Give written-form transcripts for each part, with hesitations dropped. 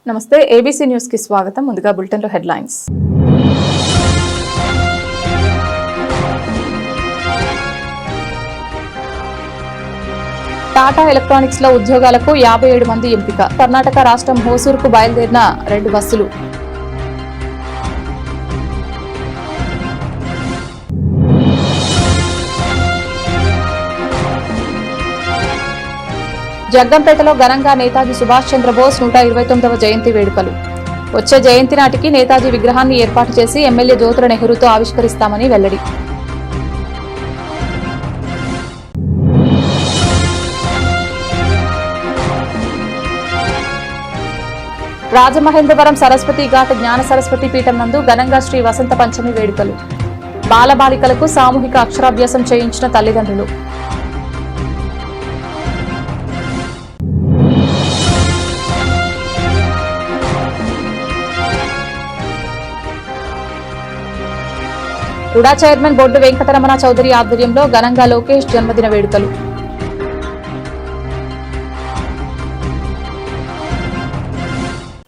నమస్తే ABC news కి స్వాగతం. ముందుగా బులెటిన్ లో హెడ్లైన్స్. టాటా ఎలక్ట్రానిక్స్ లో ఉద్యోగాలకు 57 మంది ఎంపిక. కర్ణాటక రాష్ట్రం హోసూరుకు బయలుదేరిన 2 బస్సులు. జగ్గంపేటలో ఘనంగా నేతాజీ సుభాష్ చంద్రబోస్ 129వ జయంతి వేడుకలు. వచ్చే జయంతి నాటికి నేతాజీ విగ్రహాన్ని ఏర్పాటు చేసి ఎమ్మెల్యే జ్యోతుల నెహ్రూతో ఆవిష్కరిస్తామని వెల్లడి. రాజమహేంద్రవరం సరస్వతి ఘాట్ జ్ఞాన సరస్వతి పీఠం నందు ఘనంగా శ్రీ వసంత పంచమి వేడుకలు. బాలబాలికలకు సామూహిక అక్షరాభ్యాసం చేయించిన తల్లిదండ్రులు. రుడా చైర్మన్ బొడ్డు వెంకటరమణ చౌదరి ఆధ్వర్యంలో ఘనంగా లోకేష్ జన్మదిన వేడుకలు.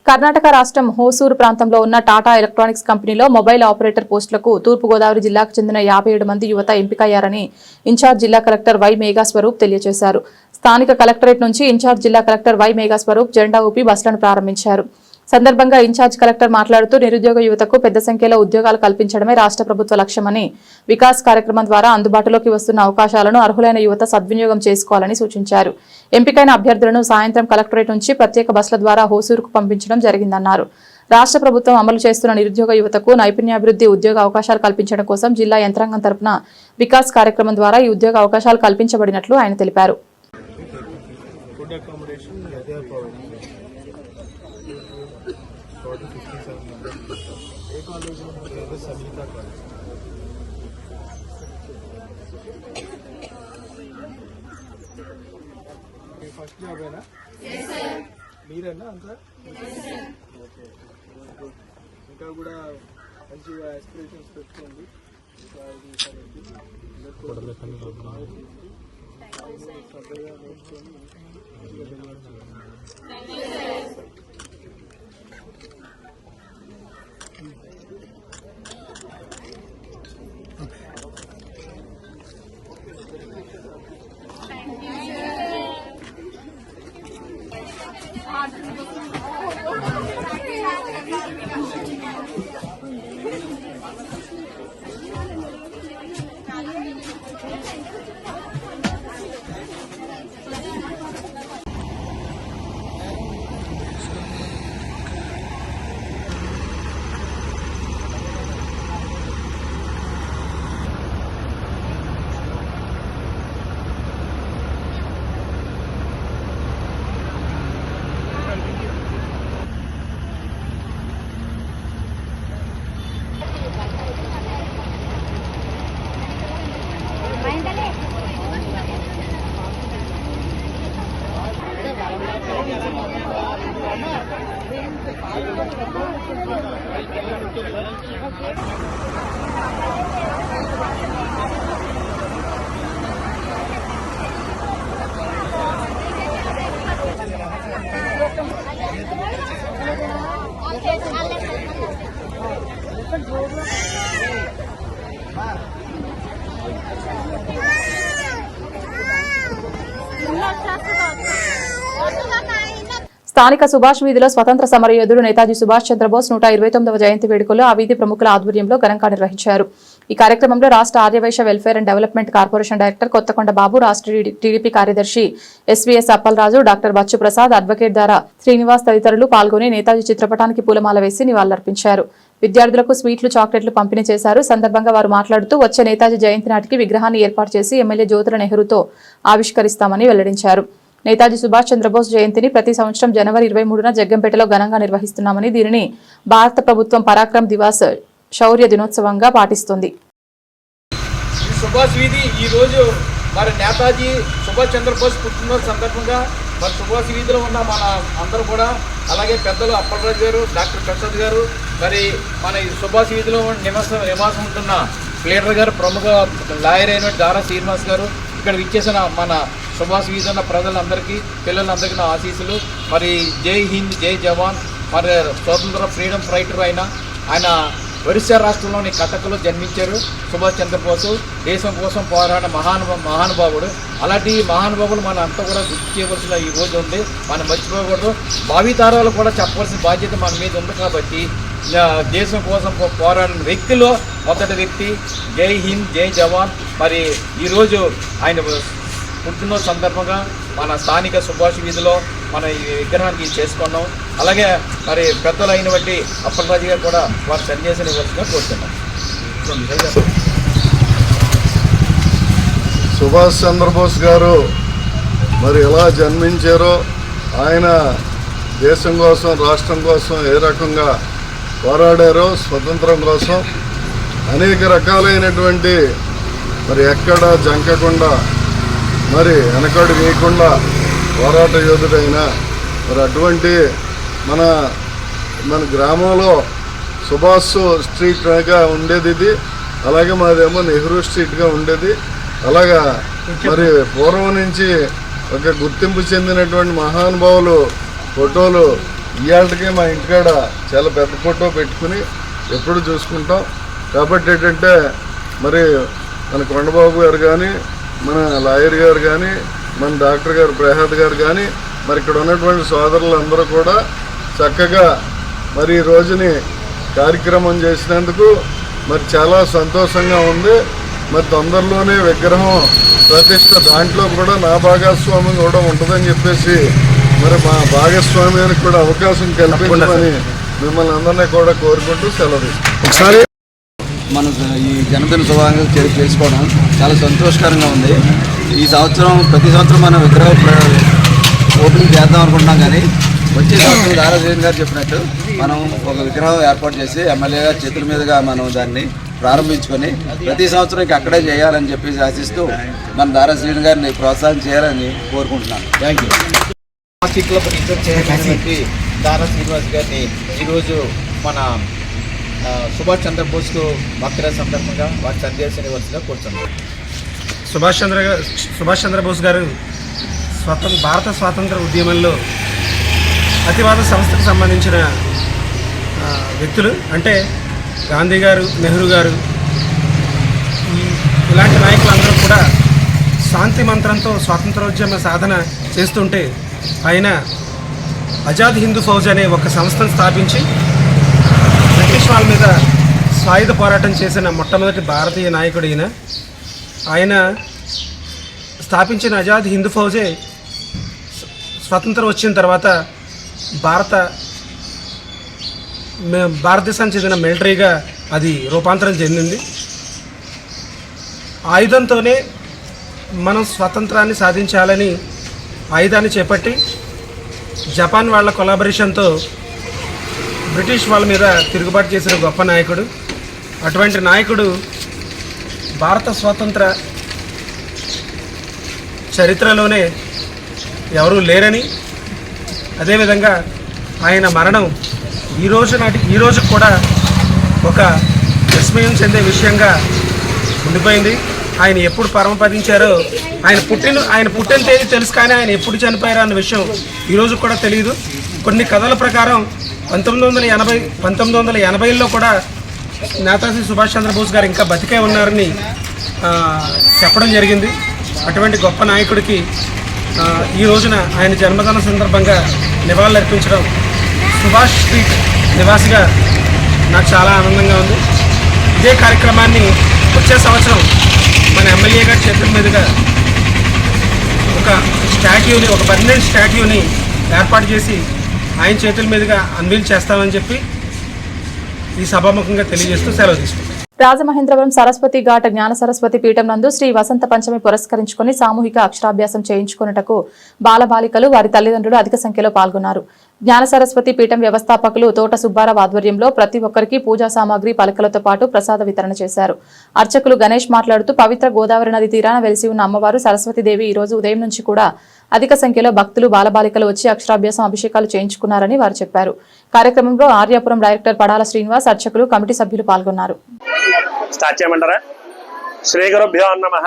కర్ణాటక రాష్ట్రం హోసూరు ప్రాంతంలో ఉన్న టాటా ఎలక్ట్రానిక్స్ కంపెనీలో మొబైల్ ఆపరేటర్ పోస్టులకు తూర్పుగోదావరి జిల్లాకు చెందిన 57 మంది యువత ఎంపికయ్యారని ఇన్ఛార్జ్ జిల్లా కలెక్టర్ వై మేఘాస్వరూప్ తెలియజేశారు. స్థానిక కలెక్టరేట్ నుంచి ఇన్ఛార్జ్ జిల్లా కలెక్టర్ వై మేఘాస్వరూప్ జెండా ఊపి బస్సులను ప్రారంభించారు. సందర్భంగా ఇన్ఛార్జ్ కలెక్టర్ మాట్లాడుతూ నిరుద్యోగ యువతకు పెద్ద సంఖ్యలో ఉద్యోగాలు కల్పించడమే రాష్ట్ర ప్రభుత్వ లక్ష్యమని, వికాస్ కార్యక్రమం ద్వారా అందుబాటులోకి వస్తున్న అవకాశాలను అర్హులైన యువత సద్వినియోగం చేసుకోవాలని సూచించారు. ఎంపికైన అభ్యర్థులను సాయంత్రం కలెక్టరేట్ నుంచి ప్రత్యేక బస్సుల ద్వారా హోసూరుకు పంపించడం జరిగిందన్నారు. రాష్ట్ర ప్రభుత్వం అమలు చేస్తున్న నిరుద్యోగ యువతకు నైపుణ్యాభివృద్ధి ఉద్యోగ అవకాశాలు కల్పించడం కోసం జిల్లా యంత్రాంగం తరపున వికాస్ కార్యక్రమం ద్వారా ఈ ఉద్యోగ అవకాశాలు కల్పించబడినట్లు ఆయన తెలిపారు. ఫస్ట్ జాబ్ అయినా మీరేనా అంతా ఇంకా కూడా మంచిగా ఎక్స్ప్రెషన్స్ పెట్టుకోండి. శ్రద్ధగా నేర్చుకొని స్థానిక సుభాష్ వీధిలో స్వతంత్ర సమరయోధుడు నేతాజీ సుభాష్ చంద్రబోస్ 129వ జయంతి వేడుకలు ఆ వీధి ప్రముఖుల ఆధ్వర్యంలో ఘనంగా నిర్వహించారు. ఈ కార్యక్రమంలో రాష్ట్ర Aryavysya welfare and development corporation director Kothakonda Babu, రాష్ట్ర టీడీపీ కార్యదర్శి SVS Appalaraju, doctor Bachchu Prasad, advocate Dara Srinivas తదితరులు పాల్గొని నేతాజీ చిత్రపటానికి పూలమాల వేసి నివాళులర్పించారు. విద్యార్థులకు స్వీట్లు, చాక్లెట్లు పంపిణీ చేశారు. సందర్భంగా వారు మాట్లాడుతూ వచ్చే నేతాజీ జయంతి నాటికి విగ్రహాన్ని ఏర్పాటు చేసి ఎమ్మెల్యే జ్యోతుల నెహ్రూతో ఆవిష్కరిస్తామని వెల్లడించారు. నేతాజీ సుభాష్ చంద్రబోస్ జయంతిని ప్రతి సంవత్సరం జనవరి 23న జగ్గంపేటలో ఘనంగా నిర్వహిస్తున్నామని, దీనిని భారత ప్రభుత్వం పరాక్రమ్ దివాస్ శౌర్య దినోత్సవంగా పాటిస్తుంది. సుభాష్ వీధి ఈ రోజు మరి నేతాజీ సుభాష్ చంద్రబోస్ పుట్టినరోజు సందర్భంగా మరి సుభాష్ వీధిలో ఉన్న మన అందరూ కూడా, అలాగే పెద్దలు అప్పలరాజు గారు, డాక్టర్ ప్రసాద్ గారు, మరి మన సుభాష్ వీధిలో నివాసం ఉంటున్న ప్లేడర్ గారు, ప్రముఖ లాయర్ అయిన దారా శ్రీనివాస్ గారు, ఇక్కడ విచ్చేసిన మన సుభాష్ వీధి ఉన్న ప్రజలందరికీ, పిల్లలందరికీ నా ఆశీస్సులు. మరి జై హింద్, జై జవాన్, మరి స్వతంత్ర ఫ్రీడమ్ ఫైటర్ ఆయన ఒరిస్సా రాష్ట్రంలోని కటక్లో జన్మించారు. సుభాష్ చంద్రబోసు దేశం కోసం పోరాడిన మహానుభావుడు. అలాంటి మహానుభావులు మన అంతా కూడా గుర్తు చేయవలసిన ఈ రోజు ఉంది. మనం మర్చిపోకూడదు. భావితరాలు కూడా చెప్పవలసిన బాధ్యత మన మీద ఉంది. కాబట్టి దేశం కోసం పోరాడిన వ్యక్తిలో మొదటి వ్యక్తి. జై హింద్, జై జవాన్. మరి ఈరోజు ఆయన పుట్టినరోజు సందర్భంగా మన స్థానిక సుభాష్ వీధిలో మన ఈ విగ్రహానికి చేసుకున్నాం. అలాగే మరి పెద్దలు అయినటువంటి అప్పలరాజు గారు కూడా వారు సన్యాసం ఇవ్వాల్సిందిగా కోరుతున్నాం. సుభాష్ చంద్రబోస్ గారు మరి ఎలా జన్మించారో, ఆయన దేశం కోసం, రాష్ట్రం కోసం ఏ రకంగా పోరాడారో, స్వతంత్రం కోసం అనేక రకాలైనటువంటి మరి ఎక్కడ జంకకుండా మరి వెనకడు వేయకుండా పోరాట యోధుడైన మరి అటువంటి మన గ్రామంలో సుభాష్ స్ట్రీట్గా ఉండేది ఇది. అలాగే మాదేమో నెహ్రూ స్ట్రీట్గా ఉండేది. అలాగా మరి పూర్వం నుంచి ఒక గుర్తింపు చెందినటువంటి మహానుభావులు ఫోటోలు ఇవాళకి మా ఇంటికాడ చాలా పెద్ద ఫోటో పెట్టుకుని ఎప్పుడు చూసుకుంటాం. కాబట్టి ఏంటంటే మరి మన కొండబాబు గారు కానీ, మన లాయర్ గారు కానీ, మన డాక్టర్ గారు ప్రహాద్ గారు కానీ, మరి ఇక్కడ ఉన్నటువంటి సోదరులందరూ కూడా చక్కగా మరి ఈ రోజుని కార్యక్రమం చేసినందుకు మరి చాలా సంతోషంగా ఉంది. మరి తొందరలోనే విగ్రహం ప్రతిష్ట, దాంట్లో కూడా నా భాగస్వామ్యం కూడా ఉంటుందని చెప్పేసి మరి మా భాగస్వామ్యానికి కూడా అవకాశం కల్పించమని మిమ్మల్ని అందరినీ కూడా కోరుకుంటూ సెలవు. ఒకసారి మన ఈ జన్మదిన శుభాకాంక్షలు చేసుకోవడం చాలా సంతోషకరంగా ఉంది. ఈ సంవత్సరం ప్రతి సంవత్సరం మనం విగ్రహం ఓపెనింగ్ చేద్దాం అనుకుంటున్నాం, కానీ వచ్చే సంవత్సరం దారాజీవన్ గారు చెప్పినట్టు మనం ఒక విగ్రహం ఏర్పాటు చేసి ఎమ్మెల్యే గారి చేతుల మీదుగా మనం దాన్ని ప్రారంభించుకొని ప్రతి సంవత్సరం ఇక అక్కడే చేయాలని చెప్పేసి ఆశిస్తూ మన దారాజీవన్ గారిని ప్రోత్సాహం చేయాలని కోరుకుంటున్నాను. Thank you. దారా శ్రీనివాస్ గారిని ఈరోజు మన సుభాష్ చంద్రబోస్కు బర్త్డే సందర్భంగా వారి సందేశం ఇవ్వాల్సిందిగా కోరుతున్నాం. సుభాష్ చంద్రబోస్ గారు భారత స్వాతంత్ర ఉద్యమంలో అతివాద సంస్థకు సంబంధించిన వ్యక్తులు. అంటే గాంధీ గారు, నెహ్రూ గారు, ఇలాంటి నాయకులందరూ కూడా శాంతి మంత్రంతో స్వాతంత్రోద్యమ సాధన చేస్తుంటే ఆయన ఆజాద్ హిందూ ఫౌజ్ అనే ఒక సంస్థను స్థాపించి బ్రిటిష్ వాళ్ళ మీద సాయుధ పోరాటం చేసిన మొట్టమొదటి భారతీయ నాయకుడు ఈయన. ఆయన స్థాపించిన ఆజాద్ హిందూ ఫౌజే స్వతంత్రం వచ్చిన తర్వాత భారతదేశానికి చెందిన మిలిటరీగా అది రూపాంతరం చెందింది. ఆయుధంతోనే మనం స్వాతంత్రాన్ని సాధించాలని ఆయుధాన్ని చేపట్టి జపాన్ వాళ్ళ కొలాబరేషన్తో బ్రిటిష్ వాళ్ళ మీద తిరుగుబాటు చేసిన గొప్ప నాయకుడు. అటువంటి నాయకుడు భారత స్వాతంత్ర చరిత్రలోనే ఎవరూ లేరని, అదేవిధంగా ఆయన మరణం ఈ రోజు కూడా ఒక విస్మయం చెందే విషయంగా ఉండిపోయింది. ఆయన ఎప్పుడు పరమపదించారో, ఆయన పుట్టిన తేదీ తెలుసు, కానీ ఆయన ఎప్పుడు చనిపోయారో అన్న విషయం ఈరోజు కూడా తెలియదు. కొన్ని కథల ప్రకారం 1980లో కూడా నేతాజీ సుభాష్ చంద్రబోస్ గారు ఇంకా బతికే ఉన్నారని చెప్పడం జరిగింది. అటువంటి గొప్ప నాయకుడికి ఈ రోజున ఆయన జన్మదిన సందర్భంగా నివాళులర్పించడం సుభాష్ స్ట్రీట్ నివాసిగా నాకు చాలా ఆనందంగా ఉంది. ఇదే కార్యక్రమాన్ని వచ్చే సంవత్సరం మన ఎమ్మెల్యే గారి చేతుల మీదుగా ఒక పర్మనెంట్ స్టాట్యూని ఏర్పాటు చేసి ఆయన చేతుల మీదుగా అన్వీల్ చేస్తామని చెప్పి ఈ సభాముఖంగా తెలియజేస్తూ సెలవు తీసుకుంటాం. రాజమహేంద్రవరం సరస్వతి ఘాట్ జ్ఞాన సరస్వతి పీఠం నందు శ్రీ వసంత పంచమి పురస్కరించుకుని సామూహిక అక్షరాభ్యాసం చేయించుకున్నటకు బాలబాలికలు వారి తల్లిదండ్రులు అధిక సంఖ్యలో పాల్గొన్నారు. జ్ఞాన సరస్వతి పీఠం వ్యవస్థాపకులు తోట సుబ్బారావు ఆధ్వర్యంలో ప్రతి ఒక్కరికి పూజా సామాగ్రి పలకలతో పాటు ప్రసాద వితరణ చేశారు. అర్చకులు గణేష్ మాట్లాడుతూ పవిత్ర గోదావరి నది తీరాన వెలిసి ఉన్న అమ్మవారు సరస్వతీదేవి ఈ రోజు ఉదయం నుంచి కూడా అధిక సంఖ్యలో భక్తులు బాలబాలికలు వచ్చి అక్షరాభ్యాసం అభిషేకాలు చేయించుకున్నారని వారు చెప్పారు. కార్యక్రమంలో ఆర్యాపురం డైరెక్టర్ పడాల శ్రీనివాస్, అర్చకులు, కమిటీ సభ్యులు పాల్గొన్నారు. శ్రీ గురుభ్యో నమః.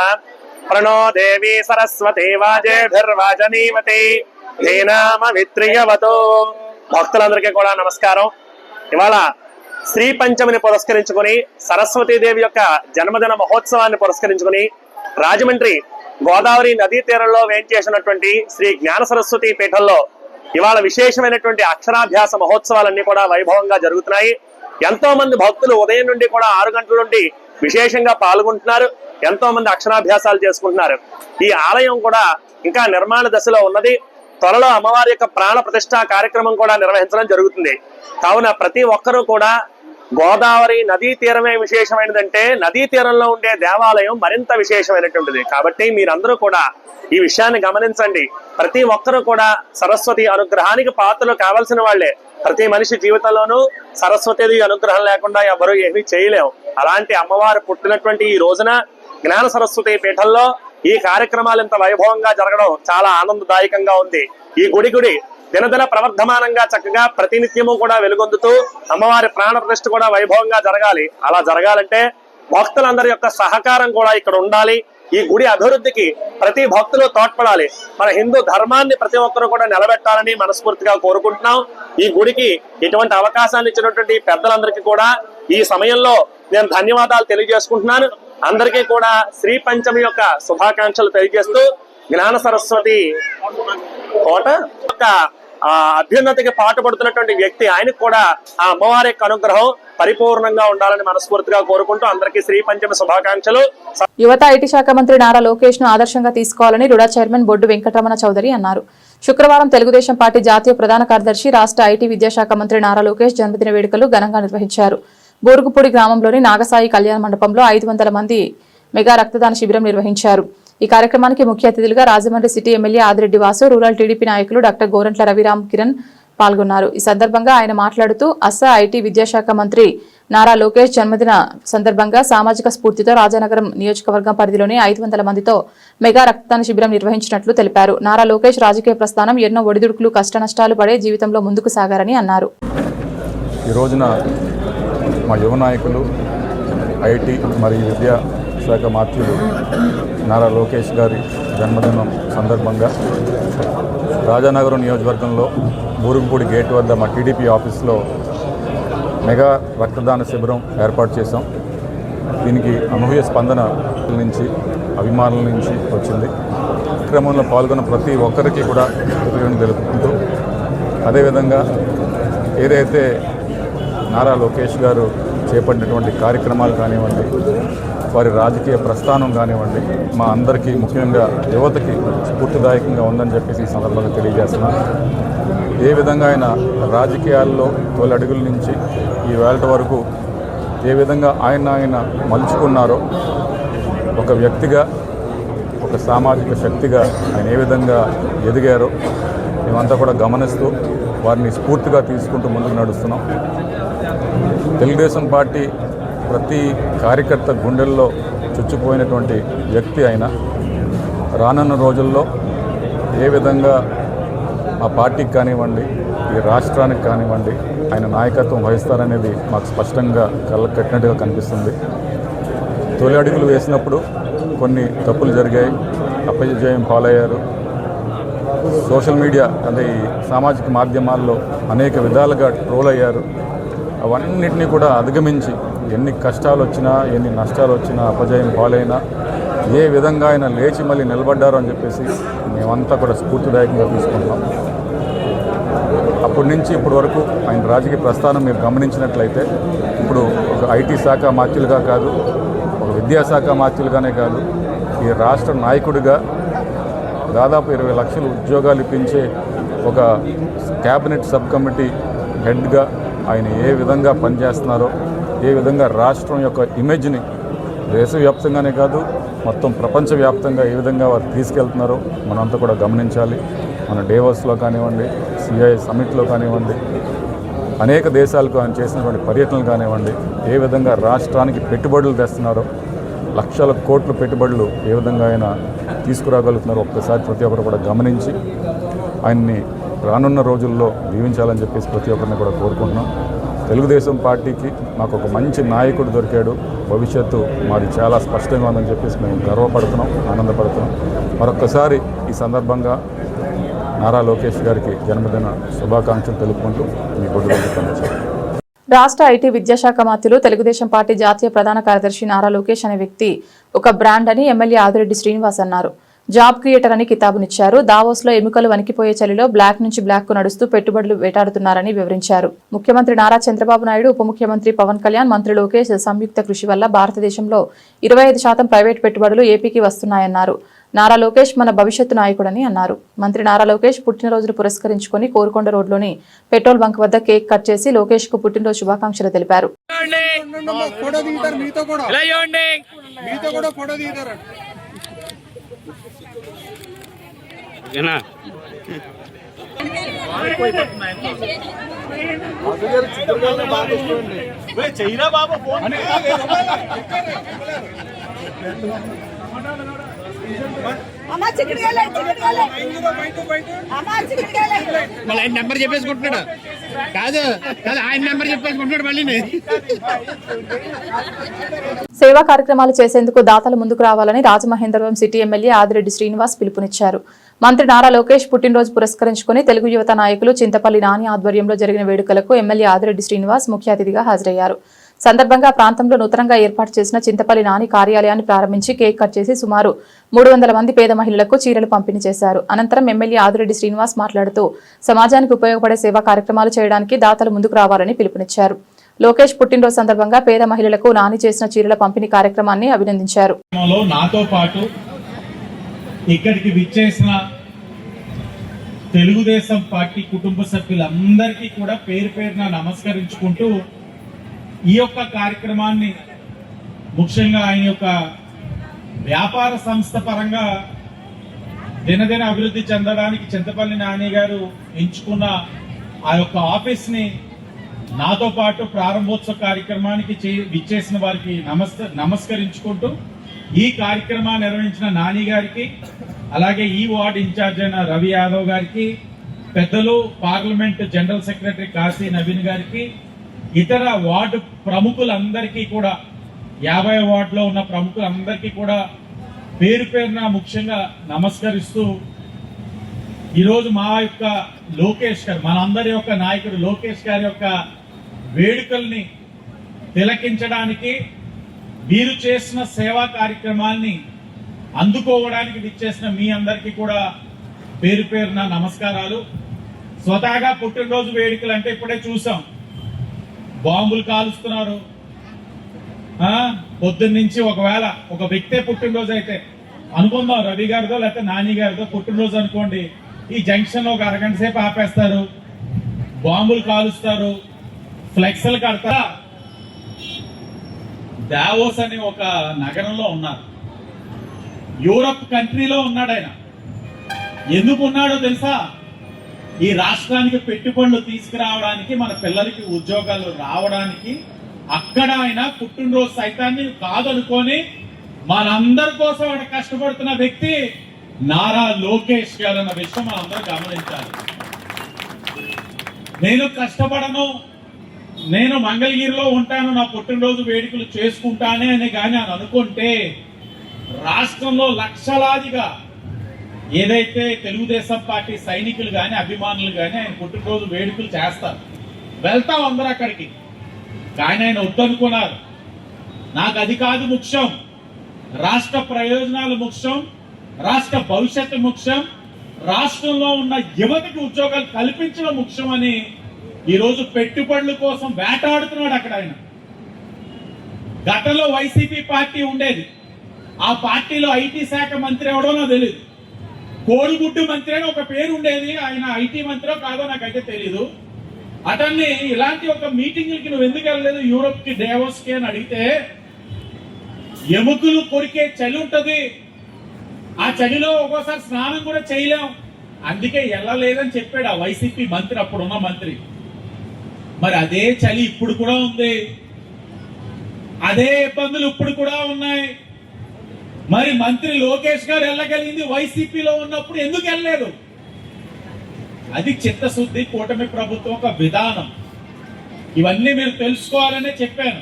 ప్రణో దేవి సరస్వతి వాజేభిర్వాజనీవతి ధీనామవిత్రియవతో భక్తులందరికీ కూడా నమస్కారం. ఇవాళ శ్రీ పంచమిని పురస్కరించుకుని సరస్వతీదేవి యొక్క జన్మదిన మహోత్సవాన్ని పురస్కరించుకుని రాజమండ్రి గోదావరి నదీ తీరంలో వేంచేసినటువంటి శ్రీ జ్ఞాన సరస్వతి పీఠంలో ఇవాళ విశేషమైనటువంటి అక్షరాభ్యాస మహోత్సవాలన్నీ కూడా వైభవంగా జరుగుతున్నాయి. ఎంతో మంది భక్తులు ఉదయం నుండి కూడా 6 గంటల నుండి విశేషంగా పాల్గొంటున్నారు. ఎంతో మంది అక్షరాభ్యాసాలు చేసుకుంటున్నారు. ఈ ఆలయం కూడా ఇంకా నిర్మాణ దశలో ఉన్నది. త్వరలో అమ్మవారి యొక్క ప్రాణ ప్రతిష్ఠా కార్యక్రమం కూడా నిర్వహించడం జరుగుతుంది. కావున ప్రతి ఒక్కరూ కూడా గోదావరి నదీ తీరమే విశేషమైనదంటే నదీ తీరంలో ఉండే దేవాలయం మరింత విశేషమైనటువంటిది. కాబట్టి మీరందరూ కూడా ఈ విషయాన్ని గమనించండి. ప్రతి ఒక్కరూ కూడా సరస్వతి అనుగ్రహానికి పాత్రలు కావాల్సిన వాళ్లే. ప్రతి మనిషి జీవితంలోనూ సరస్వతి అనుగ్రహం లేకుండా ఎవరు ఏమీ చేయలేము. అలాంటి అమ్మవారు పుట్టినటువంటి ఈ రోజున జ్ఞాన సరస్వతి పీఠంలో ఈ కార్యక్రమాలు ఇంత వైభవంగా జరగడం చాలా ఆనందదాయకంగా ఉంది. ఈ గుడి దినదిన ప్రవర్ధమానంగా చక్కగా ప్రతినిత్యము కూడా వెలుగొందుతూ అమ్మవారి ప్రాణ ప్రతిష్ఠ కూడా వైభవంగా జరగాలి. అలా జరగాలంటే భక్తులందరి యొక్క సహకారం కూడా ఇక్కడ ఉండాలి. ఈ గుడి అభివృద్ధికి ప్రతి భక్తులు తోడ్పడాలి. మన హిందూ ధర్మాన్ని ప్రతి ఒక్కరు కూడా నిలబెట్టాలని మనస్ఫూర్తిగా కోరుకుంటున్నాం. ఈ గుడికి ఇటువంటి అవకాశాన్ని ఇచ్చినటువంటి పెద్దలందరికీ కూడా ఈ సమయంలో నేను ధన్యవాదాలు తెలియజేసుకుంటున్నాను. అందరికీ కూడా శ్రీ పంచమి యొక్క శుభాకాంక్షలు తెలియజేస్తూ జ్ఞాన సరస్వతి కోట యొక్క అభ్యున్నతికి పాటుపడుతున్నటువంటి వ్యక్తి, ఆయనకు కూడా ఆ అమ్మవారి యొక్క అనుగ్రహం పరిపూర్ణంగా ఉండాలని మనస్ఫూర్తిగా కోరుకుంటూ అందరికీ శ్రీ పంచమి శుభాకాంక్షలు. యువత ఐటీ శాఖ మంత్రి నారా లోకేష్ ను ఆదర్శంగా తీసుకోవాలని రుడా చైర్మన్ బొడ్డు వెంకటరమణ చౌదరి అన్నారు. శుక్రవారం తెలుగుదేశం పార్టీ జాతీయ ప్రధాన కార్యదర్శి రాష్ట్ర ఐటీ విద్యాశాఖ మంత్రి నారా లోకేష్ జన్మదిన వేడుకలు ఘనంగా నిర్వహించారు. బూరుగుపూడి గ్రామంలోని నాగసాయి కళ్యాణ మండపంలో 500 మంది మెగా రక్తదాన శిబిరం నిర్వహించారు. ఈ కార్యక్రమానికి ముఖ్య అతిథులుగా Rajahmundry city MLA Adireddy Vasu, rural TDP నాయకులు డాక్టర్ గోరంట్ల రవిరామ్ కిరణ్ పాల్గొన్నారు. ఈ సందర్భంగా ఆయన మాట్లాడుతూ అస్సా ఐటీ విద్యాశాఖ మంత్రి నారా లోకేష్ జన్మదిన సందర్భంగా సామాజిక స్ఫూర్తితో రాజానగరం నియోజకవర్గం పరిధిలోని 500 మందితో మెగా రక్తదాన శిబిరం నిర్వహించినట్లు తెలిపారు. నారా లోకేష్ రాజకీయ ప్రస్థానం ఎన్నో ఒడిదుడుకులు కష్టనష్టాలు పడే జీవితంలో ముందుకు సాగారని అన్నారు. ఈ రోజున మా యువ నాయకులు ఐటీ మరియు విద్యా శాఖ మంత్రులు నారా లోకేష్ గారి జన్మదినం సందర్భంగా రాజానగరం నియోజకవర్గంలో బూరుగుపూడి గేట్ వద్ద మా టీడీపీ ఆఫీస్లో మెగా రక్తదాన శిబిరం ఏర్పాటు చేశాం. దీనికి అనూహ్య స్పందన నుంచి అభిమానుల నుంచి వచ్చింది. కార్యక్రమంలో పాల్గొన్న ప్రతి ఒక్కరికి కూడా కృతజ్ఞతలు తెలుపుకుంటూ అదేవిధంగా ఏదైతే నారా లోకేష్ గారు చేపట్టినటువంటి కార్యక్రమాలు కానివ్వండి, వారి రాజకీయ ప్రస్థానం కానివ్వండి, మా అందరికీ ముఖ్యంగా యువతకి స్ఫూర్తిదాయకంగా ఉందని చెప్పేసి ఈ సందర్భంగా తెలియజేస్తున్నాను. ఏ విధంగా ఆయన రాజకీయాల్లో తొలి అడుగుల నుంచి ఈ వేళ వరకు ఏ విధంగా ఆయన మలుచుకున్నారో, ఒక వ్యక్తిగా ఒక సామాజిక శక్తిగా ఆయన ఏ విధంగా ఎదిగారో మేమంతా కూడా గమనిస్తూ వారిని స్ఫూర్తిగా తీసుకుంటూ ముందుకు నడుస్తున్నాం. తెలుగుదేశం పార్టీ ప్రతి కార్యకర్త గుండెల్లో చుచ్చిపోయినటువంటి వ్యక్తి అయినా రానున్న రోజుల్లో ఏ విధంగా ఆ పార్టీకి కానివ్వండి, ఈ రాష్ట్రానికి కానివ్వండి ఆయన నాయకత్వం వహిస్తారనేది మాకు స్పష్టంగా కట్టినట్టుగా కనిపిస్తుంది. తొలి అడుగులు వేసినప్పుడు కొన్ని తప్పులు జరిగాయి, అపజయం పాలయ్యారు. సోషల్ మీడియా అంటే ఈ సామాజిక మాధ్యమాల్లో అనేక విధాలుగా ట్రోల్ అయ్యారు. అవన్నిటినీ కూడా అధిగమించి ఎన్ని కష్టాలు వచ్చినా, ఎన్ని నష్టాలు వచ్చినా, అపజయం పాలైనా ఏ విధంగా ఆయన లేచి మళ్ళీ నిలబడ్డారు అని చెప్పేసి మేమంతా కూడా స్ఫూర్తిదాయకంగా తీసుకుంటున్నాం. అప్పటి నుంచి ఇప్పటి వరకు ఆయన రాజకీయ ప్రస్థానం మీరు గమనించినట్లయితే ఇప్పుడు ఒక ఐటీ శాఖ మంత్రులుగా కాదు, ఒక విద్యాశాఖ మంత్రులుగానే కాదు, ఈ రాష్ట్ర నాయకుడిగా దాదాపు 20 లక్షల ఉద్యోగాలు ఇప్పించే ఒక క్యాబినెట్ సబ్ కమిటీ హెడ్గా ఆయన ఏ విధంగా పనిచేస్తున్నారో, ఏ విధంగా రాష్ట్రం యొక్క ఇమేజ్ని దేశవ్యాప్తంగానే కాదు మొత్తం ప్రపంచవ్యాప్తంగా ఏ విధంగా వారు తీసుకెళ్తున్నారో మనంతా కూడా గమనించాలి. మన డేవోస్లో కానివ్వండి, సిఐ సమిట్లో కానివ్వండి, అనేక దేశాలకు ఆయన చేసినటువంటి పర్యటనలు కానివ్వండి, ఏ విధంగా రాష్ట్రానికి పెట్టుబడులు తెస్తున్నారో, లక్షల కోట్ల పెట్టుబడులు ఏ విధంగా ఆయన తీసుకురాగలుగుతున్నారో ఒక్కసారి ప్రతి ఒక్కరు కూడా గమనించి ఆయన్ని రానున్న రోజుల్లో దీవించాలని చెప్పేసి ప్రతి ఒక్కరిని కూడా కోరుకుంటున్నాం. తెలుగుదేశం పార్టీకి మాకు ఒక మంచి నాయకుడు దొరికాడు, భవిష్యత్తు మాది చాలా స్పష్టంగా ఉందని చెప్పేసి మేము గర్వపడుతున్నాం, ఆనందపడుతున్నాం. మరొక్కసారి ఈ సందర్భంగా నారా లోకేష్ గారికి జన్మదిన శుభాకాంక్షలు తెలుపుకుంటూ మీ బొడ్డు పనిచేస్తారు. రాష్ట్ర ఐటీ విద్యాశాఖ మంత్రులు తెలుగుదేశం పార్టీ జాతీయ ప్రధాన కార్యదర్శి నారా లోకేష్ అనే వ్యక్తి ఒక బ్రాండ్ అని ఎమ్మెల్యే ఆదిరెడ్డి శ్రీనివాస్ అన్నారు. జాబ్ క్రియేటర్ అని కితాబునిచ్చారు. దావోస్ లో ఎముకలు వణికిపోయే చలిలో బ్లాక్ నుంచి బ్లాక్ కు నడుస్తూ పెట్టుబడులు వేటాడుతున్నారని వివరించారు. ముఖ్యమంత్రి నారా చంద్రబాబు నాయుడు, ఉప ముఖ్యమంత్రి పవన్ కళ్యాణ్, మంత్రి లోకేష్ సంయుక్త కృషి వల్ల భారతదేశంలో 25% ప్రైవేట్ పెట్టుబడులు ఏపీకి వస్తున్నాయన్నారు. నారా లోకేష్ మన భవిష్యత్తు నాయకుడని అన్నారు. మంత్రి నారా లోకేష్ పుట్టినరోజును పురస్కరించుకుని కోరుకొండ రోడ్లోని పెట్రోల్ బంక్ వద్ద కేక్ కట్ చేసి లోకేష్ కు పుట్టినరోజు శుభాకాంక్షలు తెలిపారు. ఆయన నెంబర్ చెప్పేసుకుంటున్నాడు కాదు ఆయన నెంబర్ చెప్పేసుకుంటున్నాడు మళ్ళీ. సేవా కార్యక్రమాలు చేసేందుకు దాతలు ముందుకు రావాలని రాజమహేంద్రవరం సిటీ ఎమ్మెల్యే ఆదిరెడ్డి శ్రీనివాస్ పిలుపునిచ్చారు. మంత్రి నారా లోకేష్ పుట్టినరోజు పురస్కరించుకుని తెలుగు యువత నాయకులు చింతపల్లి నాని ఆధ్వర్యంలో జరిగిన వేడుకలకు ఎమ్మెల్యే ఆదిరెడ్డి శ్రీనివాస్ ముఖ్య అతిథిగా హాజరయ్యారు. సందర్భంగా ప్రాంతంలో నూతనంగా ఏర్పాటు చేసిన చింతపల్లి నాని కార్యాలయాన్ని ప్రారంభించి కేక్ కట్ చేసి సుమారు 300 మంది పేద మహిళలకు చీరలు పంపిణీ చేశారు. అనంతరం ఎమ్మెల్యే ఆదిరెడ్డి శ్రీనివాస్ మాట్లాడుతూ సమాజానికి ఉపయోగపడే సేవా కార్యక్రమాలు చేయడానికి దాతలు ముందుకు రావాలని పిలుపునిచ్చారు. లోకేష్ పుట్టినరోజు సందర్భంగా పేద మహిళలకు నాని చేసిన చీరల పంపిణీ కార్యక్రమాన్ని అభినందించారు. నాతో పాటు ఇక్కడికి విచ్చేసిన తెలుగుదేశం పార్టీ కుటుంబ సభ్యులందరికీ కూడా పేరు పేరున నమస్కరించుకుంటూ ఈ యొక్క కార్యక్రమాన్ని ముఖ్యంగా ఆయన యొక్క వ్యాపార సంస్థ పరంగా దినదిన అభివృద్ధి చెందడానికి చింతపల్లి నాని గారు ఎంచుకున్న ఆ యొక్క ఆఫీస్ని నాతో పాటు ప్రారంభోత్సవ కార్యక్రమానికి విచ్చేసిన వారికి నమస్కరించుకుంటూ ఈ కార్యక్రమాన్ని నిర్వహించిన నాని గారికి, అలాగే ఈ వార్డు ఇన్ఛార్జ్ అయిన రవి యాదవ్ గారికి, పెద్దలు parliament general secretary Kashi Naveen గారికి, ఇతర వార్డు ప్రముఖులందరికీ కూడా 50 వార్డులో ఉన్న ప్రముఖులందరికీ కూడా పేరు పేరున ముఖ్యంగా నమస్కరిస్తూ ఈరోజు మా యొక్క లోకేష్ గారు, మనందరి యొక్క నాయకుడు లోకేష్ గారి యొక్క వేడుకల్ని తిలకించడానికి, మీరు చేసిన సేవా కార్యక్రమాల్ని అందుకోవడానికి విచ్చేసిన మీ అందరికీ కూడా పేరు పేరున నమస్కారాలు. స్వతహాగా పుట్టినరోజు వేడుకలు అంటే ఇప్పుడే చూసాం, బాంబులు కాలుస్తున్నారు. పొద్దున్నుంచి ఒకవేళ ఒక వ్యక్తే పుట్టినరోజు అయితే అనుకుందాం, రవి గారిదో లేకపోతే నాని గారిదో పుట్టినరోజు అనుకోండి, ఈ జంక్షన్ లో ఒక అరగంట సేపు ఆపేస్తారు, బాంబులు కాలుస్తారు, ఫ్లెక్స్లు కడతారు. దావోస్ అని ఒక నగరంలో ఉన్నారు, యూరప్ కంట్రీలో ఉన్నాడు ఆయన. ఎందుకు ఉన్నాడో తెలుసా? ఈ రాష్ట్రానికి పెట్టుబడులు తీసుకురావడానికి, మన పిల్లలకి ఉద్యోగాలు రావడానికి. అక్కడ ఆయన పుట్టినరోజు సైతాన్ని కాదనుకొని మనందరి కోసం ఆయన కష్టపడుతున్న వ్యక్తి నారా లోకేష్ గారు అన్న విషయం మనందరూ గమనించాలి. నేను కష్టపడను, నేను మంగళగిరిలో ఉంటాను, నా పుట్టినరోజు వేడుకలు చేసుకుంటానే అని కానీ అని అనుకుంటే రాష్ట్రంలో లక్షలాదిగా ఏదైతే తెలుగుదేశం పార్టీ సైనికులు కానీ అభిమానులు కానీ ఆయన పుట్టినరోజు వేడుకలు చేస్తారు, వెళ్తాం అందరూ అక్కడికి. కానీ ఆయన వద్దనుకున్నారు. నాకు అది కాదు ముఖ్యం, రాష్ట్ర ప్రయోజనాలు ముఖ్యం, రాష్ట్ర భవిష్యత్తు ముఖ్యం, రాష్ట్రంలో ఉన్న యువతకి ఉద్యోగాలు కల్పించడం ముఖ్యమని ఈరోజు పెట్టుబడుల కోసం వేటాడుతున్నాడు అక్కడ ఆయన. గతంలో వైసీపీ పార్టీ ఉండేది, ఆ పార్టీలో ఐటీ శాఖ మంత్రి ఎవడో నాకు తెలియదు, కోడిగుడ్డు మంత్రి అని ఒక పేరు ఉండేది. ఆయన ఐటీ మంత్రో కాదో నాకైతే తెలీదు. అతన్ని ఇలాంటి ఒక మీటింగ్లకి నువ్వు ఎందుకు వెళ్ళలేదు యూరోప్ కి, డేవోస్ కి అని అడిగితే, ఎముకలు కొరికే చలి ఉంటది, ఆ చలిలో ఒక్కోసారి స్నానం కూడా చేయలేం, అందుకే వెళ్ళలేదని చెప్పాడు ఆ వైసీపీ మంత్రి, అప్పుడున్న మంత్రి. మరి అదే చలి ఇప్పుడు కూడా ఉంది, అదే ఇబ్బందులు ఇప్పుడు కూడా ఉన్నాయి. మరి మంత్రి లోకేష్ గారు వెళ్ళగలిగింది వైసీపీలో ఉన్నప్పుడు ఎందుకు వెళ్ళలేదు? అది చిత్తశుద్ధి, కూటమి ప్రభుత్వం ఒక విధానం. ఇవన్నీ మీరు తెలుసుకోవాలనే చెప్పాను.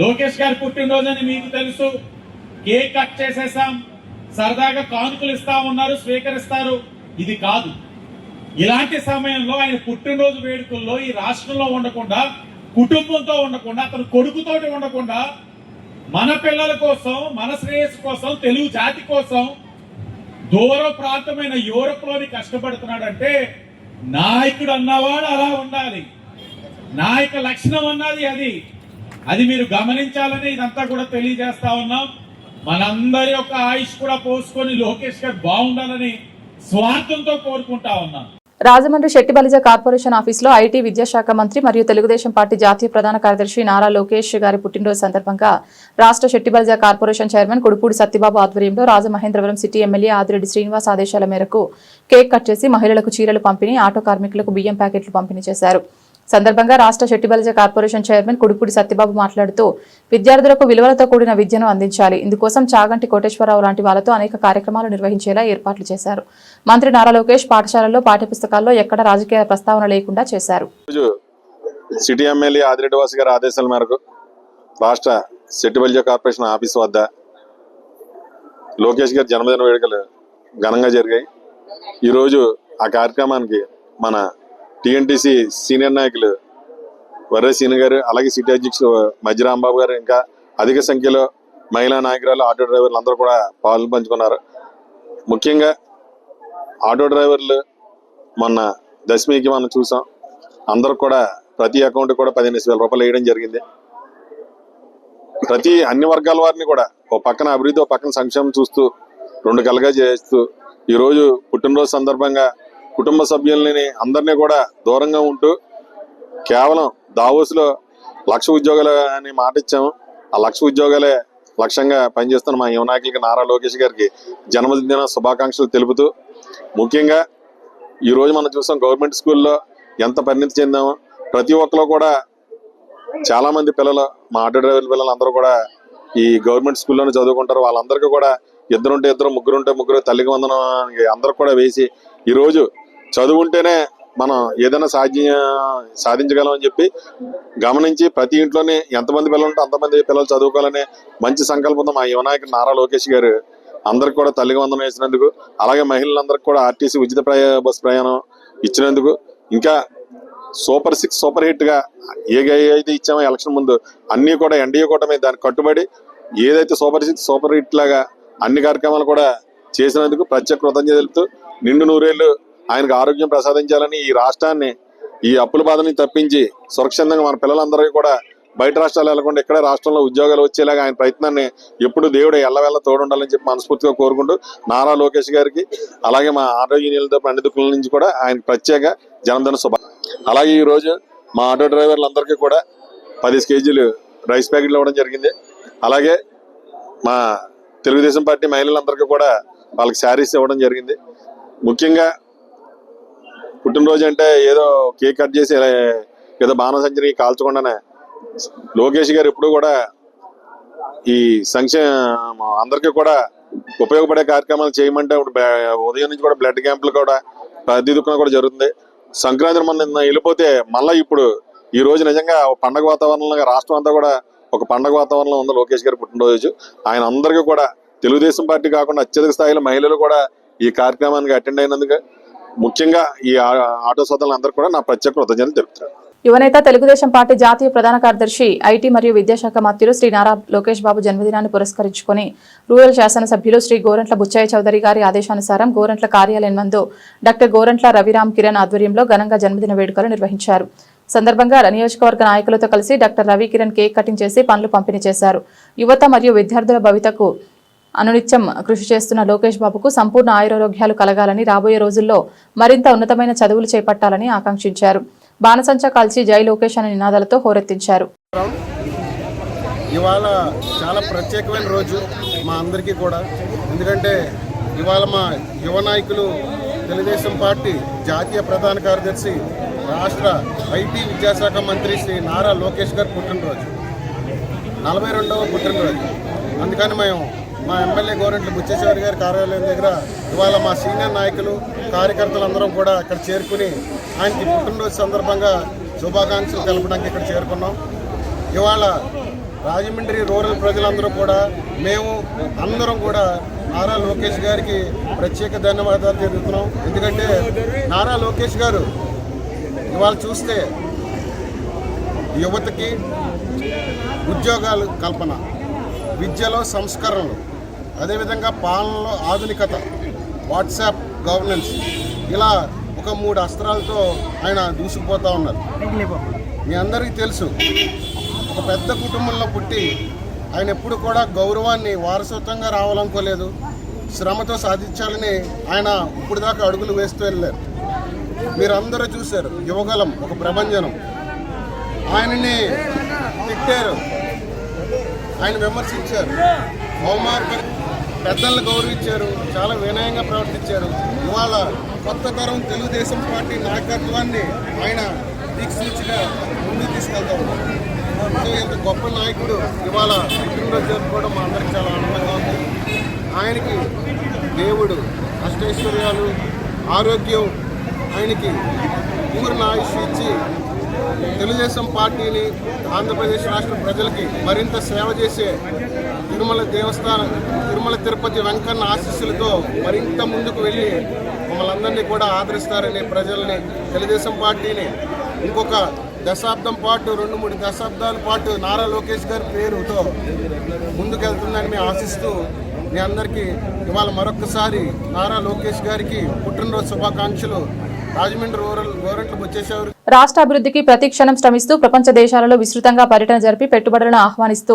లోకేష్ గారు పుట్టినరోజని మీకు తెలుసు, కేక్ కట్ చేసేసాం, సరదాగా కానుకలు ఇస్తా ఉన్నారు, స్వీకరిస్తారు. ఇది కాదు. ఇలాంటి సమయంలో ఆయన పుట్టినరోజు వేడుకల్లో ఈ రాష్ట్రంలో ఉండకుండా, కుటుంబంతో ఉండకుండా, అతను కొడుకుతోటి ఉండకుండా, మన పిల్లల కోసం, మన శ్రేయస్సు కోసం, తెలుగు జాతి కోసం దూర ప్రాంతమైన యూరోప్ లోని కష్టపడుతున్నాడంటే నాయకుడు అన్నవాడు అలా ఉండాలి. నాయక లక్షణం అన్నది అది మీరు గమనించాలని ఇదంతా కూడా తెలియజేస్తా ఉన్నాం. మనందరి యొక్క ఆయుష్ కూడా పోసుకొని లోకేష్ గారు బాగుండాలని స్వార్థంతో కోరుకుంటా ఉన్నాం. రాజమండ్రి శెట్టి బలిజ కార్పొరేషన్ ఆఫీసులో ఐటీ విద్యాశాఖ మంత్రి మరియు తెలుగుదేశం పార్టీ జాతీయ ప్రధాన కార్యదర్శి నారా లోకేష్ గారి పుట్టినరోజు సందర్భంగా రాష్ట్ర శెట్టి బలిజ కార్పొరేషన్ చైర్మన్ కుడుపూడి సత్యబాబు ఆధ్వర్యంలో రాజమహేంద్రవరం సిటీ ఎమ్మెల్యే ఆదిరెడ్డి శ్రీనివాస్ ఆదేశాల మేరకు కేక్ కట్ చేసి మహిళలకు చీరలు పంపిణీ, ఆటో కార్మికులకు బియ్యం ప్యాకెట్లు పంపిణీ చేశారు. సందర్భంగా రాష్ట్ర శెట్టి బలిజ కార్పొరేషన్ చైర్మన్ కుడుపూడి సత్యబాబు మాట్లాడుతూ విద్యార్థులకు విలువలతో కూడిన విద్యను అందించాలి. ఇందుకోసం చాగంటి కోటేశ్వరరావు లాంటి వాళ్లతో అనేక కార్యక్రమాలు నిర్వహించేలా ఏర్పాట్లు చేశారు. మంత్రి నారా లోకేష్ పాఠశాలల్లో పాఠ్యపుస్తకాల్లో ఎక్కడ రాజకీయ ప్రస్తావన లేకుండా చేశారు. సిటీ ఎమ్మెల్యే ఆదిరెడ్డి వాసు గారి ఆదేశాల మేరకు రాష్ట్ర శెట్టి బలిజ కార్పొరేషన్ ఆఫీస్ వద్ద లోకేష్ గారి జన్మదిన వేడుకలు ఘనంగా జరిగాయి. ఈరోజు ఆ కార్యక్రమానికి మన టీఎన్టీసీ సీనియర్ నాయకులు వర్రే సీని గారు, అలాగే సిటీ అధ్యక్షులు మధ్య రాంబాబు గారు, ఇంకా అధిక సంఖ్యలో మహిళా నాయకురాలు, ఆటో డ్రైవర్లు అందరూ కూడా పాలు పంచుకున్నారు. ముఖ్యంగా ఆటో డ్రైవర్లు మొన్న దశమికి మనం చూసాం. అందరూ కూడా ప్రతి అకౌంట్ కూడా 15,000 రూపాయలు వేయడం జరిగింది. అన్ని వర్గాల వారిని కూడా ఓ పక్కన అభివృద్ధి, ఓ పక్కన సంక్షేమం చూస్తూ రెండు కలగా చేస్తూ ఈరోజు పుట్టినరోజు సందర్భంగా కుటుంబ సభ్యులని అందరినీ కూడా దూరంగా ఉంటూ కేవలం దావోస్లో 1,00,000 ఉద్యోగాలు అని మాట ఇచ్చాము. ఆ 1,00,000 ఉద్యోగాలే లక్ష్యంగా పనిచేస్తున్న మా యువ నాయకులకి నారా లోకేష్ గారికి జన్మదిన శుభాకాంక్షలు తెలుపుతూ, ముఖ్యంగా ఈరోజు మనం చూసాం గవర్నమెంట్ స్కూల్లో ఎంత పరిణితి చెందామో. ప్రతి ఒక్కరు కూడా చాలా మంది పిల్లలు, మా ఆటో డ్రైవర్ల పిల్లలు అందరూ కూడా ఈ గవర్నమెంట్ స్కూల్లోనే చదువుకుంటారు. వాళ్ళందరికీ కూడా 2 ఉంటే 2, 3 ఉంటే 3 తల్లికి వందనం అందరూ కూడా వేసి ఈరోజు చదువుంటేనే మనం ఏదైనా సాధించగలం అని చెప్పి గమనించి ప్రతి ఇంట్లోనే ఎంతమంది పిల్లలు ఉంటే అంతమంది పిల్లలు చదువుకోవాలనే మంచి సంకల్పంతో మా యువ నాయకుడు నారా లోకేష్ గారు అందరికి కూడా తల్లికి వందనం వేసినందుకు, అలాగే మహిళలందరికీ కూడా ఆర్టీసీ ఉచిత బస్సు ప్రయాణం ఇచ్చినందుకు, ఇంకా సూపర్ 6 సూపర్ హిట్ గా ఏదైతే ఇచ్చామో ఎలక్షన్ ముందు అన్ని కూడా ఎన్డీఏ కూటమి దానికి కట్టుబడి ఏదైతే సూపర్ 6 సూపర్ హిట్ లాగా అన్ని కార్యక్రమాలు కూడా చేసినందుకు ప్రత్యేక కృతజ్ఞతలు తెలుపుతూ నిండు 100 ఏళ్లు ఆయనకు ఆరోగ్యం ప్రసాదించాలని, ఈ రాష్ట్రాన్ని ఈ అప్పుల బాధని తప్పించి సురక్షితంగా మన పిల్లలందరికీ కూడా బయట రాష్ట్రాలు వెళ్లకుండా ఇక్కడే రాష్ట్రంలో ఉద్యోగాలు వచ్చేలాగా ఆయన ప్రయత్నాన్ని ఎప్పుడు దేవుడు ఎల్లవేళ తోడుండాలని చెప్పి మనస్ఫూర్తిగా కోరుకుంటూ నారా లోకేష్ గారికి, అలాగే మా ఆటో యూనియన్లతో అన్ని దుఃఖాల నుంచి కూడా ఆయన ప్రత్యేక జన్మదిన అలాగే ఈ రోజు మా ఆటో డ్రైవర్లందరికీ కూడా 10 కేజీలు రైస్ ప్యాకెట్లు ఇవ్వడం జరిగింది. అలాగే మా తెలుగుదేశం పార్టీ మహిళలందరికీ కూడా వాళ్ళకి శారీస్ ఇవ్వడం జరిగింది. ముఖ్యంగా పుట్టినరోజు అంటే ఏదో కేక్ కట్ చేసి ఏదో బాణసంచరి కాల్చకుండానే లోకేష్ గారు ఎప్పుడు కూడా ఈ సంక్షేమ అందరికీ కూడా ఉపయోగపడే కార్యక్రమాలు చేయమంటే ఉదయం నుంచి కూడా బ్లడ్ క్యాంపులు కూడా ప్రతి దుఃఖం కూడా జరుగుతుంది. సంక్రాంతి మన వెళ్ళిపోతే మళ్ళీ ఇప్పుడు ఈ రోజు నిజంగా పండగ వాతావరణంలో రాష్ట్రం అంతా కూడా ఒక పండగ వాతావరణంలో ఉంది లోకేష్ గారి పుట్టినరోజు. ఆయన అందరికీ కూడా తెలుగుదేశం పార్టీ కాకుండా అత్యధిక స్థాయిలో మహిళలు కూడా ఈ కార్యక్రమానికి అటెండ్ అయినందుకు ముఖ్యంగా ఈ ఆటో సోదరులందరూ కూడా నా ప్రత్యేక కృతజ్ఞతలు తెలుపుతారు. యువనేత తెలుగుదేశం పార్టీ జాతీయ ప్రధాన కార్యదర్శి ఐటీ మరియు విద్యాశాఖ మంత్రులు శ్రీ నారా లోకేష్ బాబు జన్మదినాన్ని పురస్కరించుకుని రూరల్ శాసనసభ్యులు శ్రీ గోరంట్ల బుచ్చయ్య చౌదరి గారి ఆదేశానుసారం గోరంట్ల కార్యాలయం నందు డాక్టర్ గోరంట్ల రవిరామ్ కిరణ్ ఆధ్వర్యంలో ఘనంగా జన్మదిన వేడుకలు నిర్వహించారు. సందర్భంగా నియోజకవర్గ నాయకులతో కలిసి doctor Ravi Kiran cake cutting చేసి పండ్లు పంపిణీ చేశారు. యువత మరియు విద్యార్థుల భవితకు అనునిత్యం కృషి చేస్తున్న లోకేష్ బాబుకు సంపూర్ణ ఆయురారోగ్యాలు కలగాలని, రాబోయే రోజుల్లో మరింత ఉన్నతమైన చదువులు చేపట్టాలని ఆకాంక్షించారు. బాణసంచా కాల్చి జై లోకేష్ అనే నినాదాలతో హోరెత్తించారు. ఇవాళ చాలా ప్రత్యేకమైన రోజు మా అందరికీ కూడా. ఎందుకంటే ఇవాళ మా యువ నాయకులు తెలుగుదేశం పార్టీ జాతీయ ప్రధాన కార్యదర్శి రాష్ట్ర ఐటీ విద్యాశాఖ మంత్రి శ్రీ నారా లోకేష్ గారు పుట్టినరోజు, 42వ పుట్టినరోజు. అందుకని మేము మా ఎమ్మెల్యే గోరంట్ల బుచ్చేశ్వరి గారి కార్యాలయం దగ్గర ఇవాళ మా సీనియర్ నాయకులు కార్యకర్తలందరం కూడా ఇక్కడ చేరుకుని ఆయనకి పుట్టినరోజు సందర్భంగా శుభాకాంక్షలు తెలపడానికి ఇక్కడ చేరుకున్నాం. ఇవాళ రాజమండ్రి రూరల్ ప్రజలందరూ కూడా మేము అందరం కూడా నారా లోకేష్ గారికి ప్రత్యేక ధన్యవాదాలు తెలుపుతున్నాం. ఎందుకంటే నారా లోకేష్ గారు ఇవాళ చూస్తే యువతకి ఉద్యోగాలు కల్పన, విద్యలో సంస్కరణలు, అదేవిధంగా పాలనలో ఆధునికత, వాట్సాప్ గవర్నెన్స్, ఇలా ఒక 3 అస్త్రాలతో ఆయన దూసుకుపోతూ ఉన్నారు. మీ అందరికీ తెలుసు, ఒక పెద్ద కుటుంబంలో పుట్టి ఆయన ఎప్పుడు కూడా గౌరవాన్ని వారసత్వంగా రావాలనుకోలేదు. శ్రమతో సాధించాలని ఆయన ఇప్పుడు దాకా అడుగులు వేస్తూ వెళ్ళారు. మీరందరూ చూశారు యువగలం, ఒక ప్రభంజనం. ఆయనని తిట్టారు, ఆయన విమర్శించారు, అవమాన పెద్దలను గౌరవించారు, చాలా వినయంగా ప్రవర్తించారు. ఇవాళ కొత్త తరం తెలుగుదేశం పార్టీ నాయకత్వాన్ని ఆయన దిక్సూచిగా ముందుకు తీసుకెళ్తా ఉన్నారు. సో ఇంత గొప్ప నాయకుడు ఇవాళ పుట్టినరోజు జరుపుకోవడం మా అందరికి చాలా ఆనందంగా ఉంది. ఆయనకి దేవుడు అష్టైశ్వర్యాలు, ఆరోగ్యం, ఆయనకి పూర్ణ ఆయుష్ ఇచ్చి తెలుగుదేశం పార్టీని, ఆంధ్రప్రదేశ్ రాష్ట్ర ప్రజలకి మరింత సేవ చేసే తిరుమల తిరుపతి వెంకన్న ఆశీస్సులతో మరింత ముందుకు వెళ్ళి మమ్మల్ని అందరినీ కూడా ఆదరిస్తారని, ప్రజల్ని, తెలుగుదేశం పార్టీని ఇంకొక దశాబ్దం పాటు, 2-3 దశాబ్దాల పాటు నారా లోకేష్ గారి పేరుతో ముందుకెళ్తుందని మేము ఆశిస్తూ మీ అందరికీ ఇవాళ మరొకసారి నారా లోకేష్ గారికి పుట్టినరోజు శుభాకాంక్షలు. రాజమండ్రి గోరంట్ల బుచ్చేశ్వర రాష్ట్ర అభివృద్ధికి ప్రతి క్షణం శ్రమిస్తూ ప్రపంచ దేశాలలో విస్తృతంగా పర్యటన జరిపి పెట్టుబడులను ఆహ్వానిస్తూ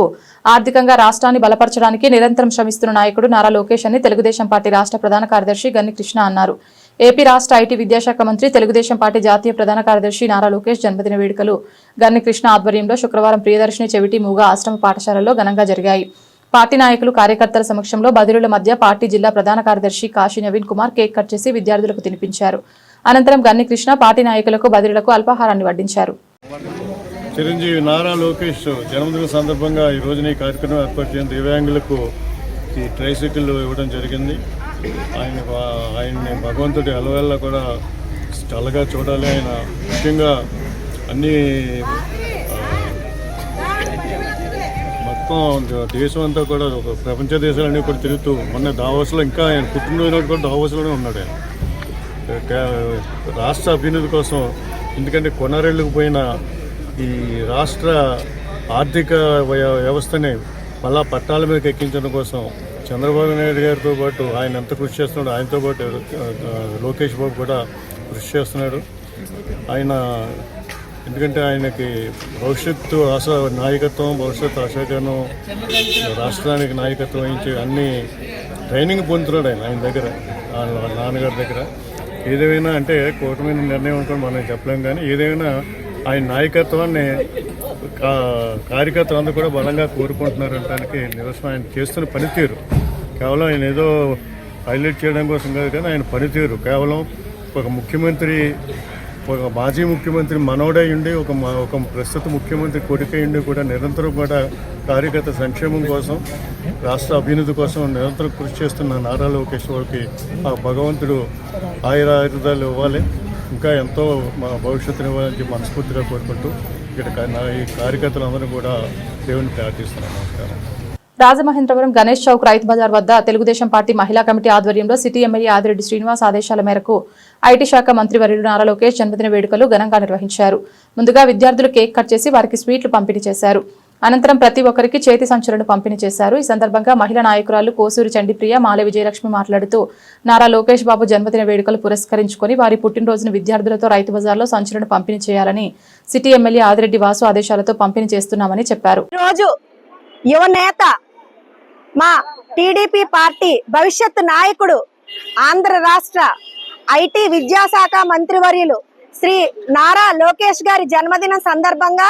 ఆర్థికంగా రాష్ట్రాన్ని బలపరచడానికి నిరంతరం శ్రమిస్తున్న నాయకుడు నారా లోకేష్ అని తెలుగుదేశం పార్టీ రాష్ట్ర ప్రధాన కార్యదర్శి గన్ని కృష్ణ అన్నారు. ఏపీ రాష్ట్ర ఐటీ విద్యాశాఖ మంత్రి, తెలుగుదేశం పార్టీ జాతీయ ప్రధాన కార్యదర్శి నారా లోకేష్ జన్మదిన వేడుకలు గన్ని కృష్ణ ఆధ్వర్యంలో శుక్రవారం ప్రియదర్శిని చెవిటి మూగ ఆశ్రమ పాఠశాలలో ఘనంగా జరిగాయి. పార్టీ నాయకులు, కార్యకర్తల సమక్షంలో బదిరుల మధ్య పార్టీ జిల్లా ప్రధాన కార్యదర్శి కాశీ నవీన్ కుమార్ కేక్ కట్ చేసి విద్యార్థులకు తినిపించారు. అనంతరం గన్ని కృష్ణ పార్టీ నాయకులకు, బదిరులకు అల్పాహారాన్ని వడ్డించారు. చిరంజీవి నారా లోకేష్ జన్మదిన సందర్భంగా ఈ రోజున ఈ కార్యక్రమం ఏర్పాటు చేసిన దివ్యాంగులకు ఈ ట్రైసైకిల్ ఇవ్వడం జరిగింది. ఆయన్ని భగవంతుడి అలవల్ల కూడా చల్లగా చూడాలి. ఆయన ముఖ్యంగా అన్ని మొత్తం దేశం అంతా కూడా ఒక ప్రపంచ దేశాలన్నీ కూడా తిరుగుతూ మొన్న దావోస్లో, ఇంకా ఆయన పుట్టినరోజు కూడా దావోస్లోనే ఉన్నాడు. ఆయన రాష్ట్ర అభ్యున్నతి కోసం, ఎందుకంటే కొనరెళ్ళకు పోయిన ఈ రాష్ట్ర ఆర్థిక వ్యవస్థని మళ్ళా పట్టాల మీదకి ఎక్కించడం కోసం చంద్రబాబు నాయుడు గారితో పాటు ఆయన ఎంత కృషి చేస్తున్నాడు, ఆయనతో పాటు లోకేష్ బాబు కూడా కృషి చేస్తున్నాడు. ఆయన ఎందుకంటే ఆయనకి భవిష్యత్తు నాయకత్వం, భవిష్యత్తు ఆశాగానం, రాష్ట్రానికి నాయకత్వం వహించి అన్ని ట్రైనింగ్ పొందుతున్నాడు ఆయన దగ్గర, వాళ్ళ నాన్నగారి దగ్గర. ఏదేమైనా అంటే కూటమి నిర్ణయం అనుకోని మనం చెప్పలేం, కానీ ఏదేమైనా ఆయన నాయకత్వాన్ని కార్యకర్తలందరూ కూడా బలంగా కోరుకుంటున్నారు అనడానికి నిరసన ఆయన చేస్తున్న పనితీరు. కేవలం ఆయన ఏదో హైలైట్ చేయడం కోసం కాదు, కానీ ఆయన పనితీరు కేవలం ఒక ముఖ్యమంత్రి, ఒక మాజీ ముఖ్యమంత్రి మనోడై ఉండి, ఒక ప్రస్తుత ముఖ్యమంత్రి కొడుకై ఉండి కూడా నిరంతరం కూడా కార్యకర్త సంక్షేమం కోసం, రాష్ట్ర అభ్యున్నతి కోసం నిరంతరం కృషి చేస్తున్న నారా లోకేష్ గారికి ఆ భగవంతుడు ఆయురాయుధాలు ఇవ్వాలి, ఇంకా ఎంతో భవిష్యత్తుని ఇవ్వాలని మనస్ఫూర్తిగా కోరుకుంటూ ఇక్కడ ఈ కార్యకర్తలందరూ కూడా దేవుని ప్రార్థిస్తున్నాను. నమస్కారం. రాజమహేంద్రవరం గణేష్ చౌక్ రైతు బజార్ వద్ద తెలుగుదేశం పార్టీ మహిళా కమిటీ ఆధ్వర్యంలో సిటీ ఎమ్మెల్యే ఆదిరెడ్డి శ్రీనివాస్ ఆదేశాల మేరకు ఐటీ శాఖ మంత్రి వర్యులు నారా లోకేష్ జన్మదిన వేడుకలు ఘనంగా నిర్వహించారు. ముందుగా విద్యార్థులు కేక్ కట్ చేసి వారికి స్వీట్లు పంపిణీ చేశారు. అనంతరం ప్రతి ఒక్కరికి చేతి సంచులను పంపిణీ చేశారు. ఈ సందర్భంగా మహిళా నాయకురాలు కోసూరి చండిప్రియ, మాలె విజయలక్ష్మి మాట్లాడుతూ నారా లోకేష్ బాబు జన్మదిన వేడుకలు పురస్కరించుకుని వారి పుట్టినరోజును విద్యార్థులతో రైతు బజార్లో సంచులను పంపిణీ చేయాలని సిటీ ఎమ్మెల్యే ఆదిరెడ్డి వాసు ఆదేశాలతో పంపిణీ చేస్తున్నామని చెప్పారు. యువనేత, మా టీడీపీ పార్టీ భవిష్యత్తు నాయకుడు, ఆంధ్ర రాష్ట్ర ఐటీ విద్యాశాఖ మంత్రివర్యులు శ్రీ నారా లోకేష్ గారి జన్మదిన సందర్భంగా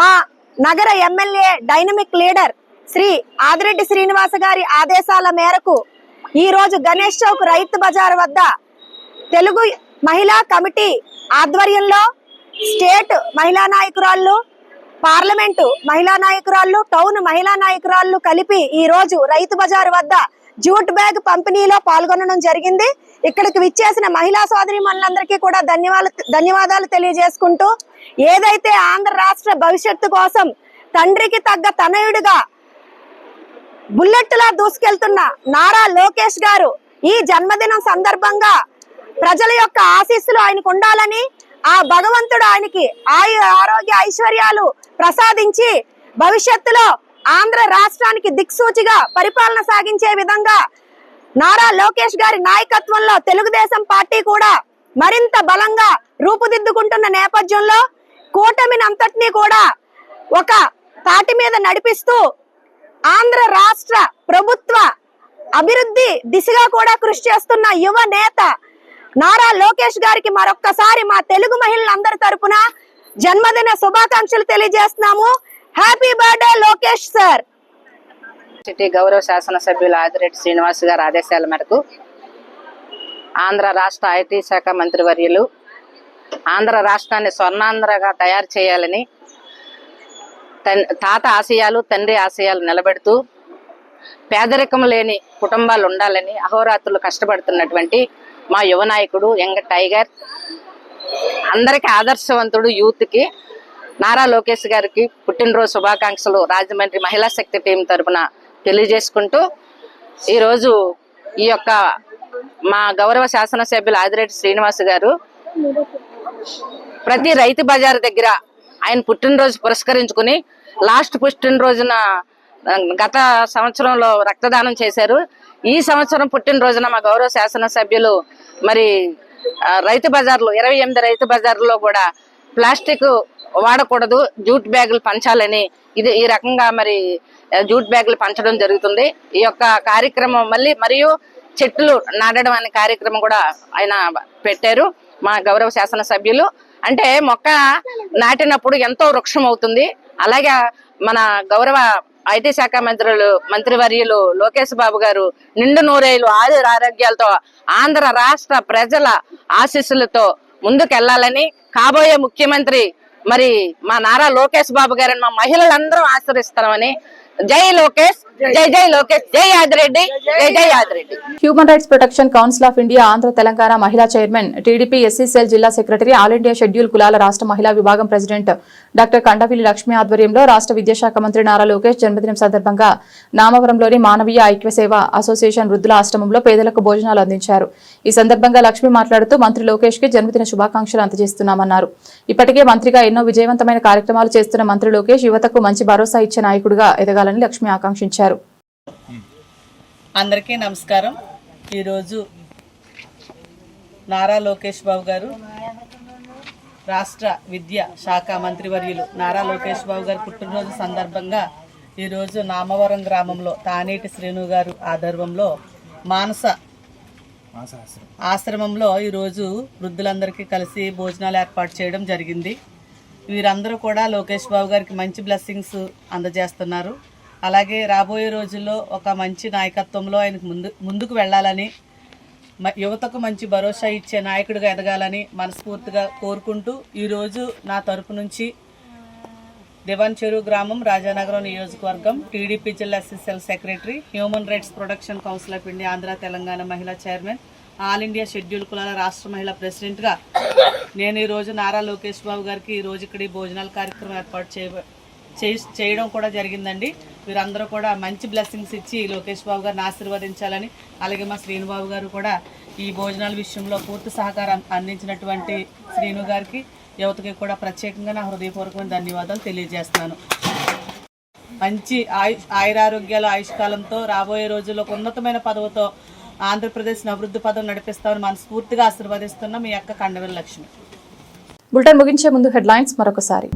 మా నగర MLA dynamic leader Shri Adireddy Srinivasa గారి ఆదేశాల మేరకు ఈ రోజు గణేష్ చౌక్ రైతు బజార్ వద్ద తెలుగు మహిళా కమిటీ ఆధ్వర్యంలో స్టేట్ మహిళా నాయకురాళ్ళు, పార్లమెంటు మహిళా నాయకురాళ్ళు, టౌన్ మహిళా నాయకురాళ్ళు కలిపి ఈ రోజు రైతు బజార్ వద్ద జూట్ బ్యాగ్ పంపిణీలో పాల్గొనడం జరిగింది. ఇక్కడికి విచ్చేసిన మహిళా సోదరి మనులందరికీ కూడా ధన్యవాదాలు తెలియజేసుకుంటూ, ఏదైతే ఆంధ్ర రాష్ట్ర భవిష్యత్తు కోసం తండ్రికి తగ్గ తనయుడిగా బుల్లెట్లా దూసుకెళ్తున్న నారా లోకేష్ గారు ఈ జన్మదినం సందర్భంగా ప్రజల యొక్క ఆశీస్సులు ఆయనకు ఉండాలని, ఆ భగవంతుడు ఆయనకి ఆరోగ్య ఐశ్వర్యాలు ప్రసాదించి భవిష్యత్తులో ఆంధ్ర రాష్ట్రానికి దిక్సూచిగా పరిపాలన సాగించే విధంగా నారా లోకేష్ గారి నాయకత్వంలో తెలుగుదేశం పార్టీ కూడా మరింత బలంగా రూపుదిద్దుకుంటున్న నేపథ్యంలో కూటమిని అంతటినీ కూడా ఒక తాటి మీద నడిపిస్తూ ఆంధ్ర రాష్ట్ర ప్రభుత్వ అభివృద్ధి దిశగా కూడా కృషి చేస్తున్న యువ నేత నారా లోకేష్ గారికి మరొక్కసారి మా తెలుగు మహిళలందరి తరపున జన్మదిన శుభాకాంక్షలు తెలియజేస్తున్నాము. Happy birthday Lokesh sir. City గౌరవ శాసనసభ్యులు ఆదిరెడ్డి శ్రీనివాస్ గారి ఆదేశాల మేరకు ఆంధ్ర రాష్ట్ర ఐటీ శాఖ మంత్రివర్యులు ఆంధ్ర రాష్ట్రాన్ని స్వర్ణాంధ్రగా తయారు చేయాలని తాత ఆశయాలు తండ్రి ఆశయాలు నిలబెడుతూ పేదరికం లేని కుటుంబాలు ఉండాలని అహోరాత్రులు కష్టపడుతున్నటువంటి మా యువ నాయకుడు యంగ్ టైగర్, అందరికీ ఆదర్శవంతుడు, యూత్కి నారా లోకేష్ గారికి పుట్టినరోజు శుభాకాంక్షలు రాజమండ్రి మహిళా శక్తి టీం తరఫున తెలియజేసుకుంటూ, ఈరోజు ఈ యొక్క మా గౌరవ శాసనసభ్యులు ఆదిరెడ్డి శ్రీనివాస్ గారు ప్రతి రైతు బజార్ దగ్గర ఆయన పుట్టినరోజు పురస్కరించుకుని లాస్ట్ పుట్టినరోజున గత సంవత్సరంలో రక్తదానం చేశారు. ఈ సంవత్సరం పుట్టినరోజున మా గౌరవ శాసనసభ్యులు మరి రైతు బజార్లు 28 రైతు బజార్లో కూడా ప్లాస్టిక్ వాడకూడదు, జూట్ బ్యాగులు పంచాలని ఈ రకంగా మరి జూట్ బ్యాగులు పంచడం జరుగుతుంది. ఈ యొక్క కార్యక్రమం మరియు చెట్లు నాటడం అనే కార్యక్రమం కూడా ఆయన పెట్టారు మా గౌరవ శాసనసభ్యులు. అంటే మొక్క నాటినప్పుడు ఎంతో వృక్షం అవుతుంది. అలాగే మన గౌరవ ఐటీ శాఖ మంత్రివర్యులు లోకేష్ బాబు గారు నిండు నూరేళ్లు ఆరోగ్యాలతో ఆంధ్ర రాష్ట్ర ప్రజల ఆశీస్సులతో ముందుకెళ్లాలని, కాబోయే ముఖ్యమంత్రి మరి మా నారా లోకేష్ బాబు గారిని మా మహిళలందరూ ఆశీర్వదిస్తామని. జై లోకేష్, జై జై లోకేష్, జై ఆదిరెడ్డి, జై జై Adireddy. Human rights protection council of India Andhra Telangana మహిళా చైర్మన్, టీడీపీ ఎస్సీ సెల్ జిల్లా సెక్రటరీ, ఆల్ ఇండియా షెడ్యూల్ కులాల రాష్ట్ర మహిళా విభాగం ప్రెసిడెంట్ డాక్టర్ కండవిల్లి లక్ష్మి ఆధ్వర్యంలో రాష్ట్ర విద్యాశాఖ మంత్రి నారా లోకేష్ జన్మదినం సందర్భంగా నామవరంలోని మానవీయ ఐక్య సేవ అసోసియేషన్ వృద్ధుల ఆశ్రమంలో పేదలకు భోజనాలు అందించారు. ఈ సందర్భంగా లక్ష్మి మాట్లాడుతూ మంత్రి లోకేష్ కి జన్మదిన శుభాకాంక్షలు అందజేస్తున్నామన్నారు. ఇప్పటికే మంత్రిగా ఎన్నో విజయవంతమైన కార్యక్రమాలు చేస్తున్న మంత్రి లోకేష్ యువతకు మంచి భరోసా ఇచ్చే నాయకుడిగా ఎదగాలని లక్ష్మి ఆకాంక్షించారు. అందరికీ నమస్కారం. ఈరోజు నారా లోకేష్ బాబు గారు రాష్ట్ర విద్యా శాఖ మంత్రివర్యులు నారా లోకేష్ బాబు గారి పుట్టినరోజు సందర్భంగా ఈరోజు నామవరం గ్రామంలో తానేటి శ్రీను గారు ఆధ్వర్యంలో మానస ఆశ్రమంలో ఈరోజు వృద్ధులందరికీ కలిసి భోజనాలు ఏర్పాటు చేయడం జరిగింది. వీరందరూ కూడా లోకేష్ బాబు గారికి మంచి బ్లెస్సింగ్స్ అందజేస్తున్నారు. అలాగే రాబోయే రోజుల్లో ఒక మంచి నాయకత్వంలో ఆయనకు ముందుకు వెళ్ళాలని, యువతకు మంచి భరోసా ఇచ్చే నాయకుడిగా ఎదగాలని మనస్ఫూర్తిగా కోరుకుంటూ ఈరోజు నా తరపు నుంచి దివాన్ చెరువు గ్రామం, రాజానగరం నియోజకవర్గం, టీడీపీ జిల్లా SSL secretary, human rights protection council of India Andhra Telangana మహిళా చైర్మన్, ఆల్ ఇండియా షెడ్యూల్ కులాల రాష్ట్ర మహిళా ప్రెసిడెంట్గా నేను ఈరోజు నారా లోకేష్ బాబు గారికి ఈరోజు ఇక్కడ ఈ భోజనాల కార్యక్రమం ఏర్పాటు చేయడం కూడా జరిగిందండి. వీరందరూ కూడా మంచి బ్లెస్సింగ్స్ ఇచ్చి లోకేష్ బాబు గారిని ఆశీర్వదించాలని, అలాగే మా శ్రీనుబాబు గారు కూడా ఈ భోజనాల విషయంలో పూర్తి సహకారం అందించినటువంటి శ్రీను గారికి, యువతకి కూడా ప్రత్యేకంగా నా హృదయపూర్వకమైన ధన్యవాదాలు తెలియజేస్తున్నాను. మంచి ఆయురారోగ్యాలు, ఆయుష్కాలంతో రాబోయే రోజుల్లో ఉన్నతమైన పదవితో ఆంధ్రప్రదేశ్ని అభివృద్ధి పదం నడిపిస్తామని మనస్ఫూర్తిగా ఆశీర్వదిస్తున్న మీ అక్క కండవిల్లి లక్ష్మి. బులెటిన్ ముగించే ముందు హెడ్లైన్స్ మరొకసారి.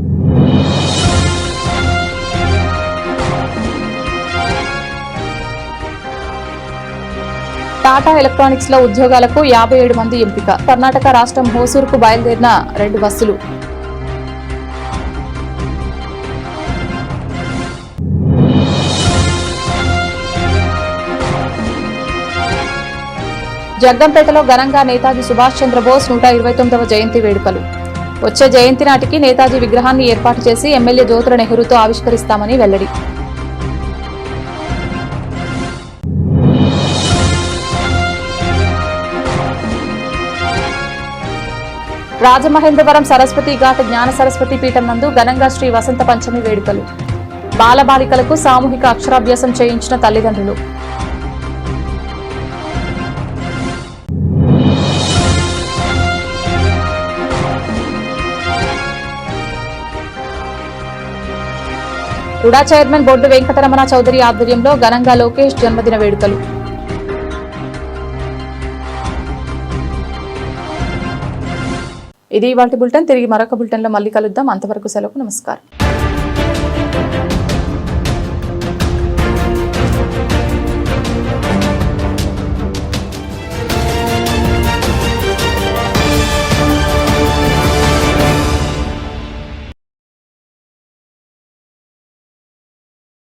టాటా ఎలక్ట్రానిక్స్ లో ఉద్యోగాలకు 57 మంది ఎంపిక. కర్ణాటక రాష్ట్రం హోసూరుకు బయలుదేరిన 2 బస్సులు. జగ్గంపేటలో ఘనంగా నేతాజీ సుభాష్ చంద్రబోస్ 129వ జయంతి వేడుకలు. వచ్చే జయంతి నాటికి నేతాజీ విగ్రహాన్ని ఏర్పాటు చేసి ఎమ్మెల్యే జ్యోతుల నెహ్రూతో ఆవిష్కరిస్తామని వెల్లడి. రాజమహేంద్రవరం సరస్వతి ఘాట్ జ్ఞాన సరస్వతి పీఠం నందు ఘనంగా శ్రీ వసంత పంచమి వేడుకలు. బాలబాలికలకు సామూహిక అక్షరాభ్యాసం చేయించిన తల్లిదండ్రులు. రుడా చైర్మన్ బొడ్డు వెంకటరమణ చౌదరి ఆధ్వర్యంలో ఘనంగా లోకేష్ జన్మదిన వేడుకలు. ఇది ఇవాల్టి బులెటిన్. తిరిగి మరొక బులెటిన్లో మళ్ళీ కలుద్దాం. అంతవరకు సెలవు. నమస్కారం.